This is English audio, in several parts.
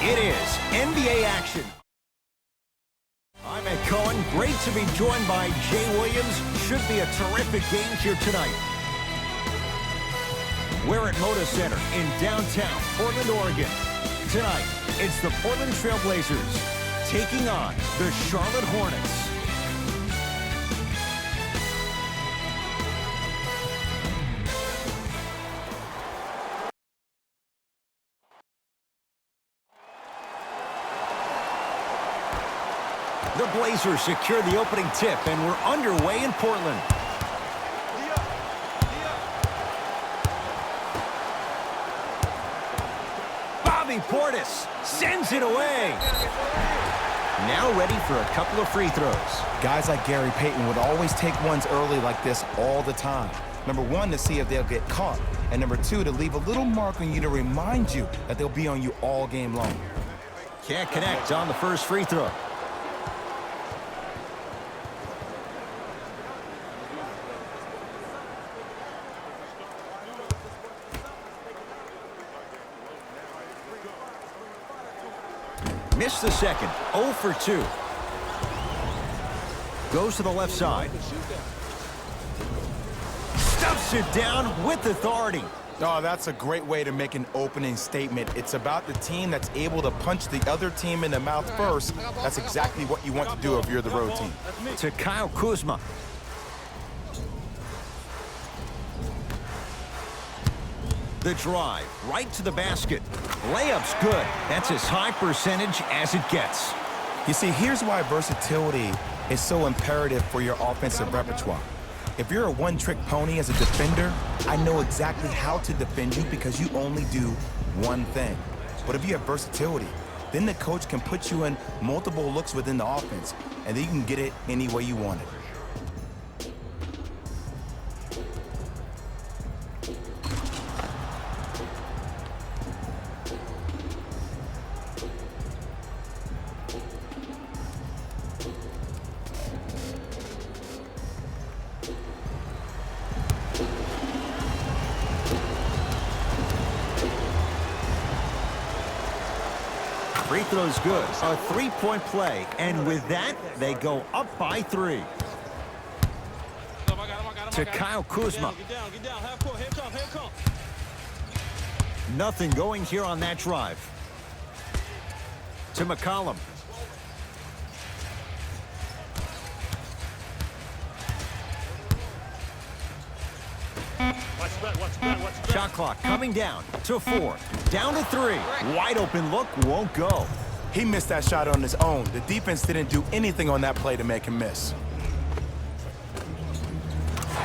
It is NBA action. I'm Ed Cohen. Great to be joined by Jay Williams. Should be a terrific game here tonight. We're at Moda Center in downtown Portland, Oregon. Tonight, it's the Portland Trail Blazers taking on the Charlotte Hornets. The Blazers secure the opening tip, and we're underway in Portland. Bobby Portis sends it away. Now ready for a couple of free throws. Guys like Gary Payton would always take ones early like this all the time. Number one, to see if they'll get caught. And number two, to leave a little mark on you to remind you that they'll be on you all game long. Can't connect on the first free throw. Missed the second. 0 for 2. Goes to the left side. Stuffs it down with authority. Oh, that's a great way to make an opening statement. It's about the team that's able to punch the other team in the mouth first. That's exactly what you want to do if you're the road team. To Kyle Kuzma. The drive, right to the basket. Layup's good. That's as high percentage as it gets. You see, here's why versatility is so imperative for your offensive repertoire. If you're a one-trick pony as a defender, I know exactly how to defend you because you only do one thing. But if you have versatility, then the coach can put you in multiple looks within the offense, and then you can get it any way you want it. Free throw's good. A three-point play. And with that, they go up by 3. To Kyle Kuzma. Nothing going here on that drive. To McCollum. Shot clock coming down to 4. Down to 3. Wide open look, won't go. He missed that shot on his own. The defense didn't do anything on that play to make him miss.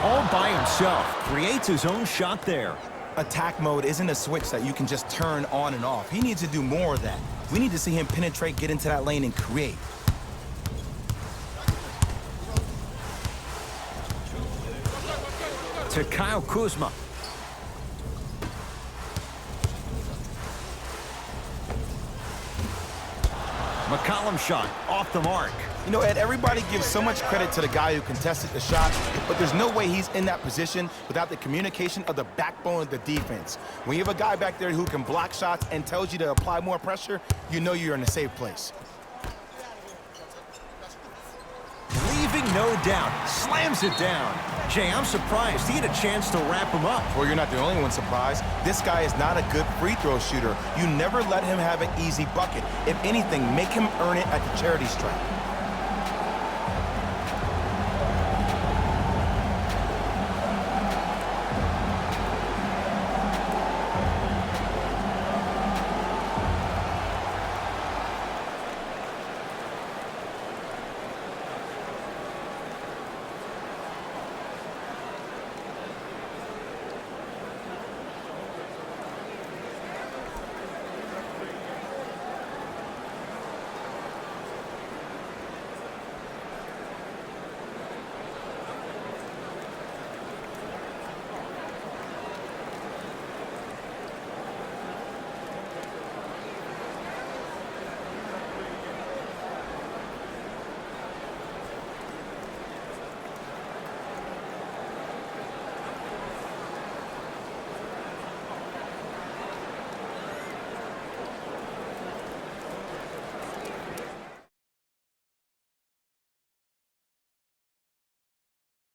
All by himself. Creates his own shot there. Attack mode isn't a switch that you can just turn on and off. He needs to do more of that. We need to see him penetrate, get into that lane, and create. To Kyle Kuzma. McCollum shot off the mark. You know, Ed, everybody gives so much credit to the guy who contested the shot, but there's no way he's in that position without the communication of the backbone of the defense. When you have a guy back there who can block shots and tells you to apply more pressure, you know you're in a safe place. Leaving no doubt. Slams it down. Jay, I'm surprised he had a chance to wrap him up. Well, you're not the only one surprised. This guy is not a good free throw shooter. You never let him have an easy bucket. If anything, make him earn it at the charity stripe.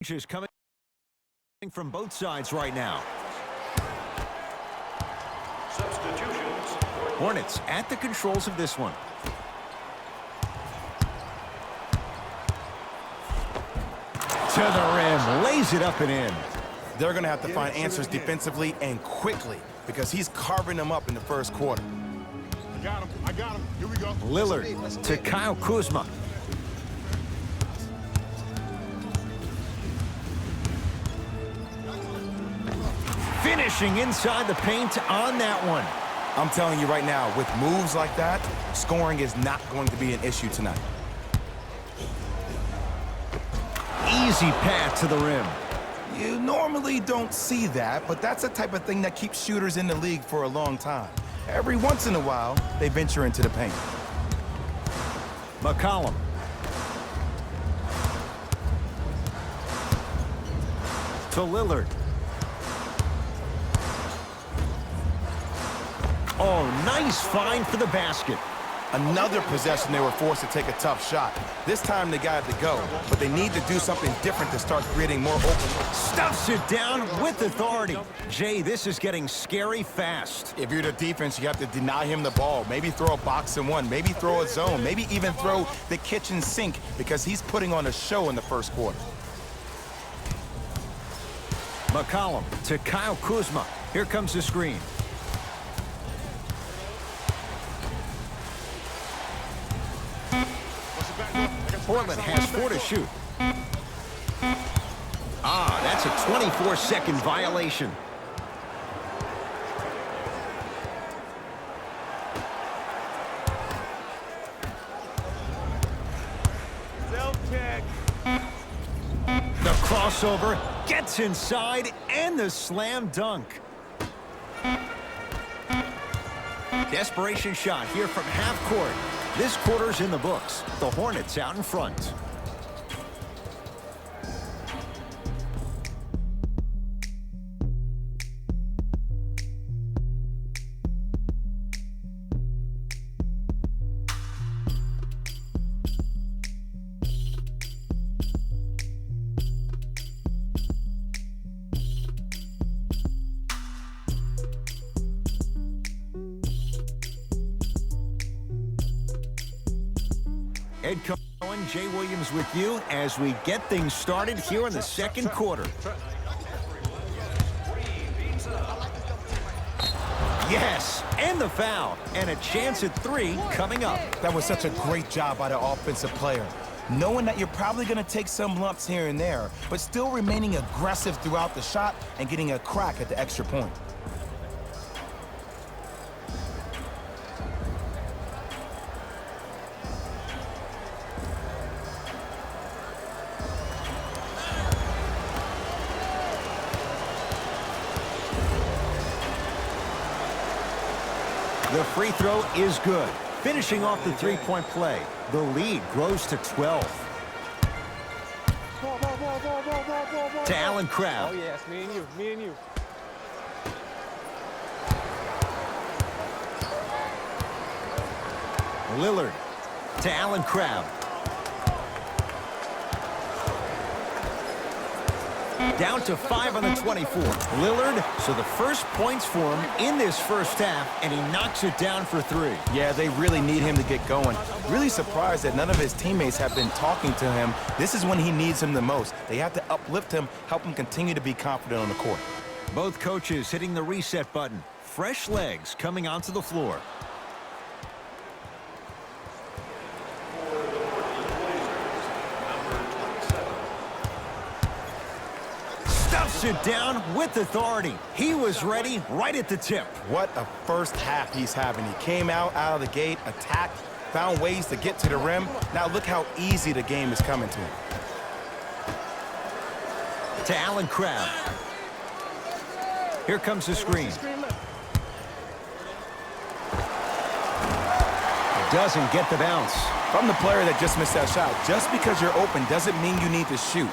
Is coming from both sides right now. Substitutions. Hornets at the controls of this one. To the rim, lays it up and in. They're going to have to find answers defensively and quickly because he's carving them up in the first quarter. I got him. Here we go. Lillard to Kyle Kuzma. Finishing inside the paint on that one. I'm telling you right now, with moves like that, scoring is not going to be an issue tonight. Easy path to the rim. You normally don't see that, but that's the type of thing that keeps shooters in the league for a long time. Every once in a while, they venture into the paint. McCollum. To Lillard. Oh, nice find for the basket. Another possession they were forced to take a tough shot. This time they got it to go, but they need to do something different to start creating more openings. Stuffs it down with authority. Jay, this is getting scary fast. If you're the defense, you have to deny him the ball. Maybe throw a box and one, maybe throw a zone, maybe even throw the kitchen sink because he's putting on a show in the first quarter. McCollum to Kyle Kuzma. Here comes the screen. Portland has 4 to shoot. Ah, that's a 24-second violation. The crossover gets inside and the slam dunk. Desperation shot here from half court. This quarter's in the books. The Hornets out in front. Ed Cohen, Jay Williams with you as we get things started here in the second quarter. Yes, and the foul, and a chance at 3 coming up. That was such a great job by the offensive player. Knowing that you're probably going to take some lumps here and there, but still remaining aggressive throughout the shot and getting a crack at the extra point. The free throw is good. Finishing off the three-point play. The lead grows to 12. To Allen Crabbe. Oh, yes, me and you, me and you. Lillard to Allen Crabbe. Down to 5 on the 24. Lillard, so the first points for him in this first half, and he knocks it down for 3. Yeah, they really need him to get going. Really surprised that none of his teammates have been talking to him. This is when he needs him the most. They have to uplift him, help him continue to be confident on the court. Both coaches hitting the reset button. Fresh legs coming onto the floor. Stuffs it down with authority. He was ready right at the tip. What a first half he's having. He came out of the gate, attacked, found ways to get to the rim. Now look how easy the game is coming to him. To Allen Crabbe. Here comes the screen. Doesn't get the bounce. From the player that just missed that shot, just because you're open doesn't mean you need to shoot.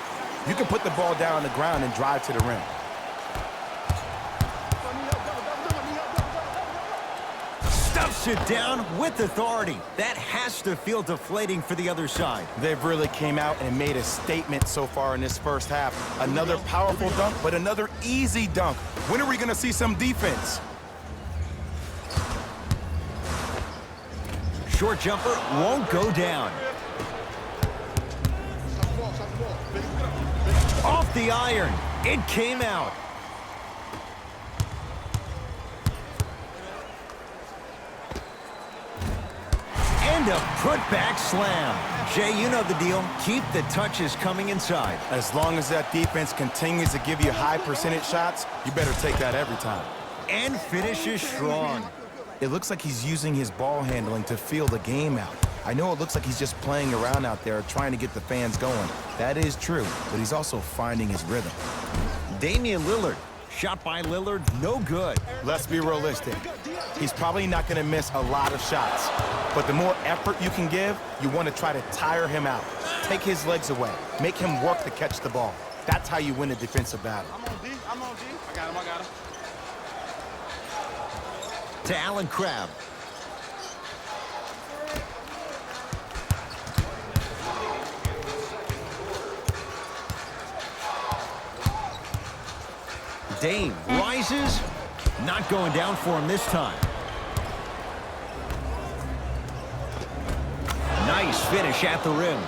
You can put the ball down on the ground and drive to the rim. knocks it down with authority. That has to feel deflating for the other side. They've really came out and made a statement so far in this first half. Another powerful dunk, but another easy dunk. When are we going to see some defense? Short jumper won't go down. Off the iron. It came out. And a putback slam. Jay, you know the deal. Keep the touches coming inside. As long as that defense continues to give you high percentage shots, you better take that every time. And finishes strong. It looks like he's using his ball handling to feel the game out. I know it looks like he's just playing around out there trying to get the fans going. That is true, but he's also finding his rhythm. Damian Lillard. Shot by Lillard, no good. Let's be realistic. He's probably not going to miss a lot of shots. But the more effort you can give, you want to try to tire him out. Take his legs away. Make him work to catch the ball. That's how you win a defensive battle. I'm on D. I got him. To Allen Crabbe. Dame rises. Not going down for him this time. Nice finish at the rim.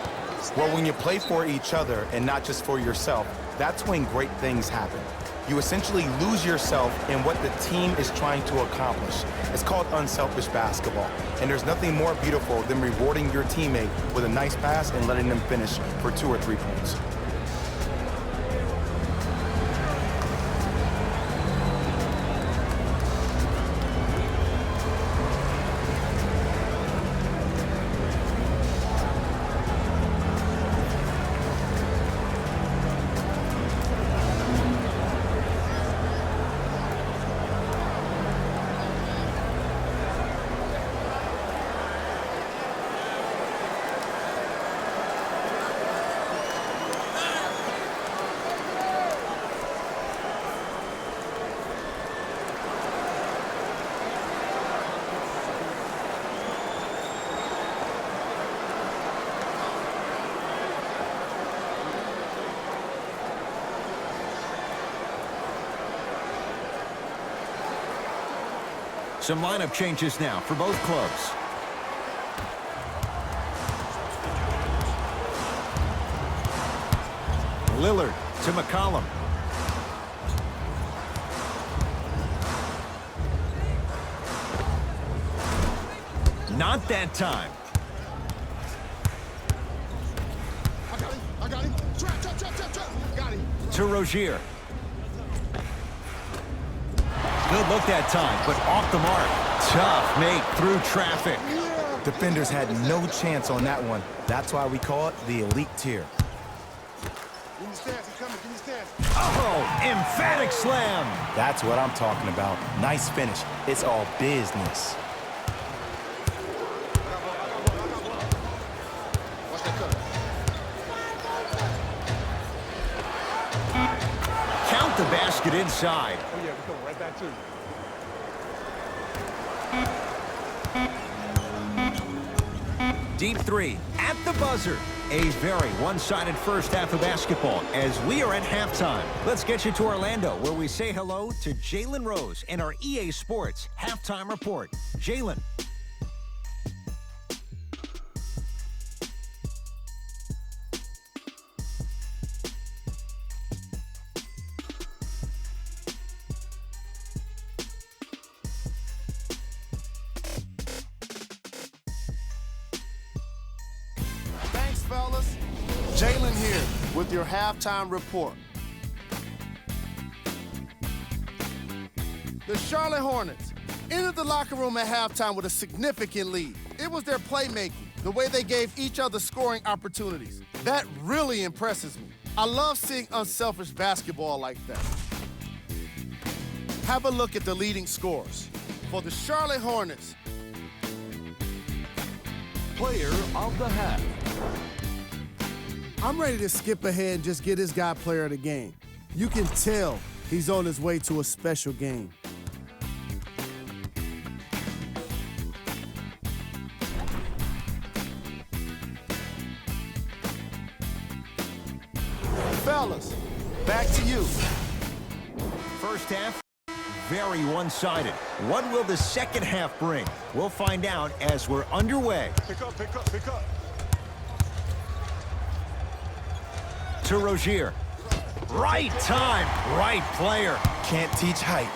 Well, when you play for each other and not just for yourself, that's when great things happen. You essentially lose yourself in what the team is trying to accomplish. It's called unselfish basketball. And there's nothing more beautiful than rewarding your teammate with a nice pass and letting them finish for 2 or 3 points. Some lineup changes now for both clubs. Lillard to McCollum. Not that time. I got him. Trap. Got him. To Rozier. Good look that time, but off the mark. Tough make through traffic. Defenders had no chance on that one. That's why we call it the elite tier. Give me stance. He's coming. Give me stance. Oh, emphatic slam. That's what I'm talking about. Nice finish. It's all business. Watch that cut. Count the basket inside. Oh, yeah. We're coming right back to you. Deep three at the buzzer. A very one-sided first half of basketball as we are at halftime. Let's get you to Orlando where we say hello to Jalen Rose and our EA Sports halftime report. Jalen. Thanks, fellas. Jalen here with your halftime report. The Charlotte Hornets entered the locker room at halftime with a significant lead. It was their playmaking, the way they gave each other scoring opportunities. That really impresses me. I love seeing unselfish basketball like that. Have a look at the leading scores. For the Charlotte Hornets, Player of the half. I'm ready to skip ahead and just get this guy player of the game. You can tell he's on his way to a special game. Fellas, back to you. First half, very one-sided. What will the second half bring? We'll find out as we're underway. Pick up, pick up, pick up. To Rozier. Right time, right player. Can't teach height.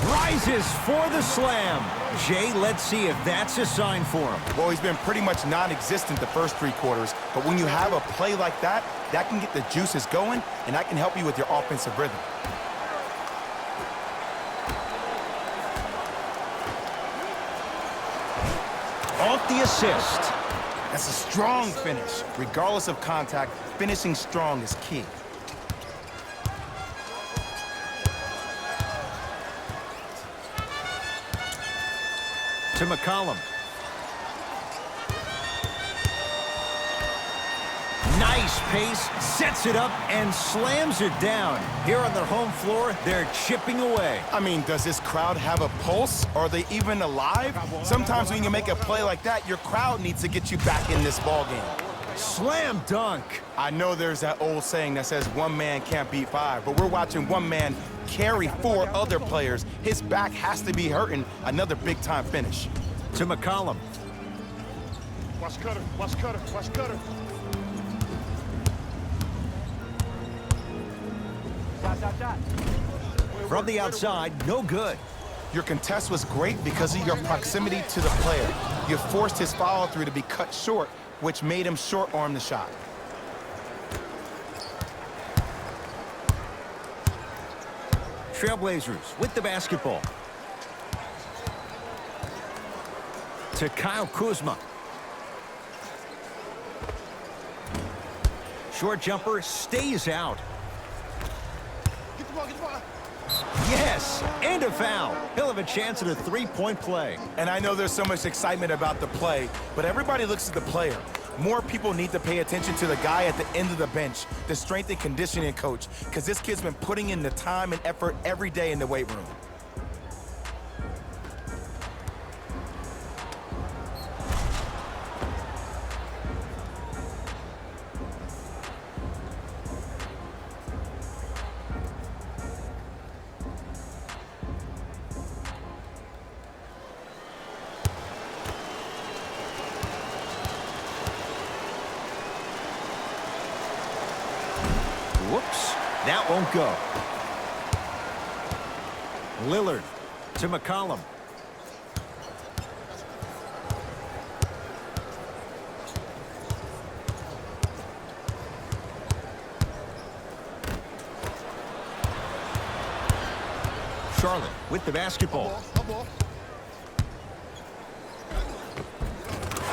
Rises for the slam. Jay, let's see if that's a sign for him. Well, he's been pretty much non-existent the first 3 quarters, but when you have a play like that, that can get the juices going, and that can help you with your offensive rhythm. Off the assist. That's a strong finish. Regardless of contact, finishing strong is key. To McCollum. Nice pace, sets it up, and slams it down. Here on their home floor, they're chipping away. I mean, does this crowd have a pulse? Are they even alive? Sometimes when you make a play like that, your crowd needs to get you back in this ball game. Slam dunk. I know there's that old saying that says one man can't beat 5, but we're watching one man carry 4 other players. His back has to be hurting. Another big-time finish. To McCollum. Watch Cutter, watch Cutter, watch Cutter. From the outside, no good. Your contest was great because of your proximity to the player. You forced his follow-through to be cut short, which made him short-arm the shot. Trailblazers with the basketball. To Kyle Kuzma. Short jumper stays out. Get the ball, get the ball. Yes, and a foul. He'll have a chance at a 3-point play. And I know there's so much excitement about the play, but everybody looks at the player. More people need to pay attention to the guy at the end of the bench, the strength and conditioning coach, because this kid's been putting in the time and effort every day in the weight room. Whoops, that won't go. Lillard to McCollum. Charlotte with the basketball.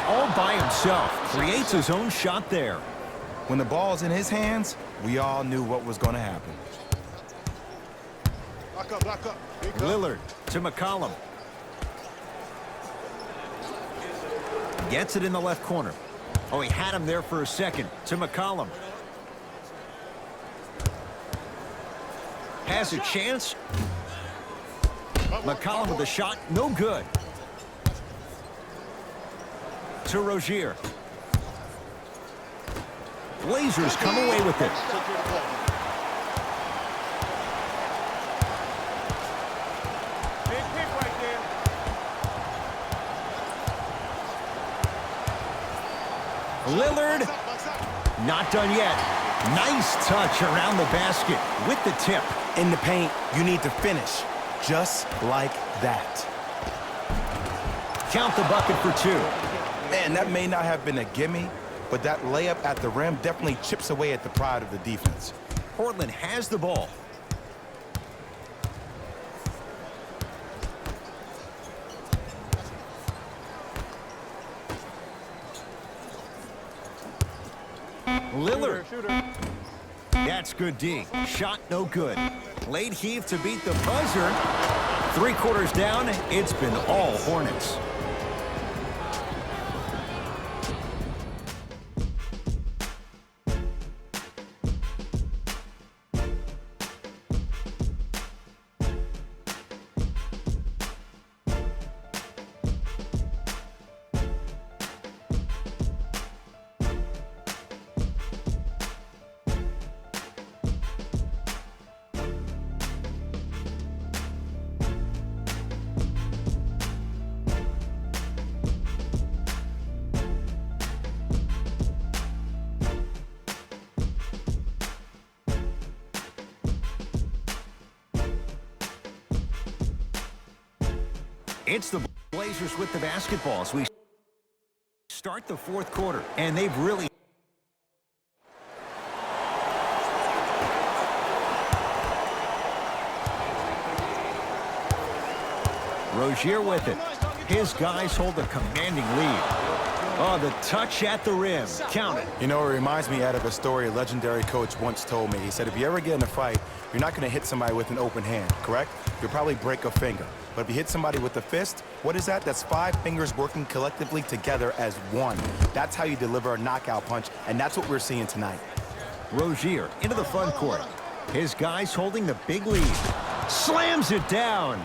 All by himself, creates his own shot there. When the ball's in his hands, we all knew what was going to happen. Lock up, lock up. Big up. Lillard to McCollum. Gets it in the left corner. Oh, he had him there for a second. To McCollum. Has a chance. McCollum with a shot, no good. To Rozier. Blazers come away with it. Big pick right there. Lillard, not done yet. Nice touch around the basket with the tip. In the paint, you need to finish, just like that. Count the bucket for 2. Man, that may not have been a gimme, but that layup at the rim definitely chips away at the pride of the defense. Portland has the ball. Lillard. That's good D. Shot no good. Late heave to beat the buzzer. 3 quarters down, it's been all Hornets. It's the Blazers with the basketball as we start the fourth quarter, and they've really Rozier with it. His guys hold a commanding lead. Oh, the touch at the rim. Count it. You know, it reminds me out of a story a legendary coach once told me. He said, if you ever get in a fight, you're not going to hit somebody with an open hand, correct? You'll probably break a finger. But if you hit somebody with a fist, what is that? That's 5 fingers working collectively together as one. That's how you deliver a knockout punch, and that's what we're seeing tonight. Rozier into the front court. His guys holding the big lead. Slams it down.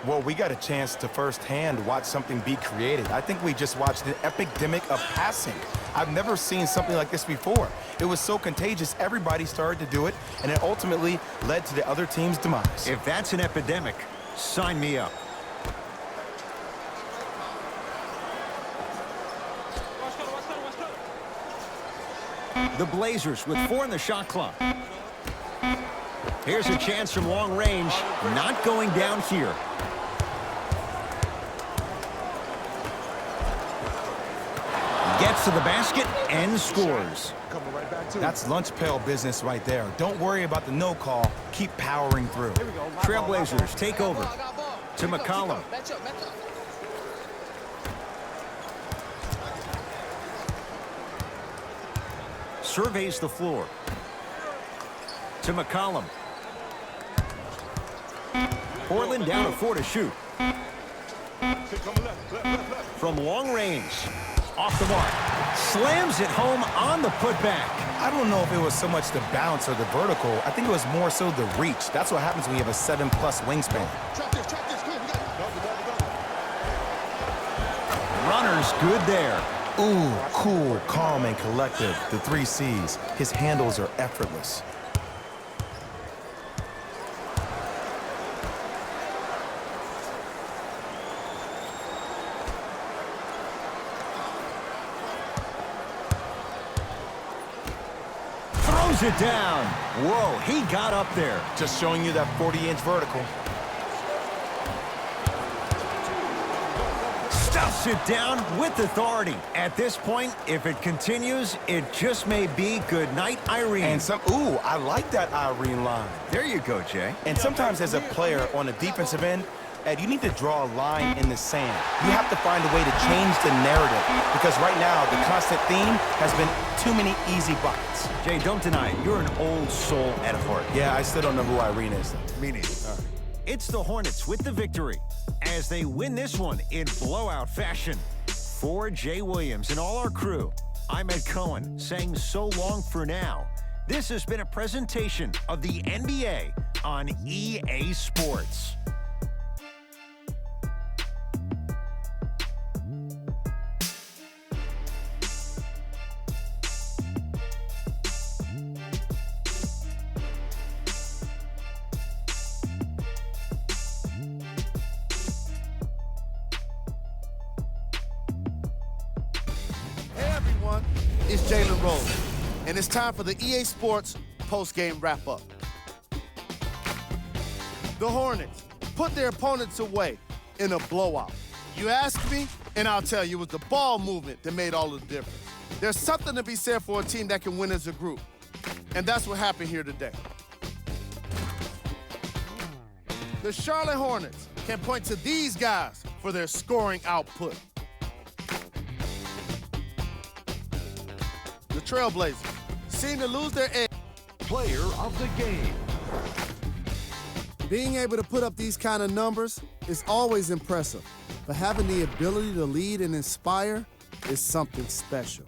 Well, we got a chance to firsthand watch something be created. I think we just watched an epidemic of passing. I've never seen something like this before. It was so contagious, everybody started to do it, and it ultimately led to the other team's demise. If that's an epidemic, sign me up. The Blazers with 4 in the shot clock. Here's a chance from long range. Not going down here. Gets to the basket and scores. That's lunch pail business right there. Don't worry about the no call. Keep powering through. Trailblazers take over to McCollum. Surveys the floor to McCollum. Portland down to 4 to shoot. From long range. Off the mark. Slams it home on the putback. I don't know if it was so much the bounce or the vertical. I think it was more so the reach. That's what happens when you have a 7+ wingspan. Trap this, come on, we got it. Runner's good there. Ooh, cool, calm, and collective. The 3 C's. His handles are effortless. Throws it down. Whoa, he got up there. Just showing you that 40-inch vertical. Stuffs it down with authority. At this point, if it continues, it just may be good night, Irene. And ooh, I like that Irene line. There you go, Jay. And sometimes as a player on the defensive end, Ed, you need to draw a line in the sand. You have to find a way to change the narrative because right now the constant theme has been too many easy buckets. Jay, don't deny it. You're an old soul at heart. Yeah, I still don't know who Irene is, though. Me neither. All right. It's the Hornets with the victory as they win this one in blowout fashion. For Jay Williams and all our crew, I'm Ed Cohen saying so long for now. This has been a presentation of the NBA on EA Sports. It's Jalen Rose, and it's time for the EA Sports post-game wrap-up. The Hornets put their opponents away in a blowout. You ask me, and I'll tell you, it was the ball movement that made all the difference. There's something to be said for a team that can win as a group, and that's what happened here today. The Charlotte Hornets can point to these guys for their scoring output. The Trailblazers seem to lose their edge. Player of the game. Being able to put up these kind of numbers is always impressive, but having the ability to lead and inspire is something special.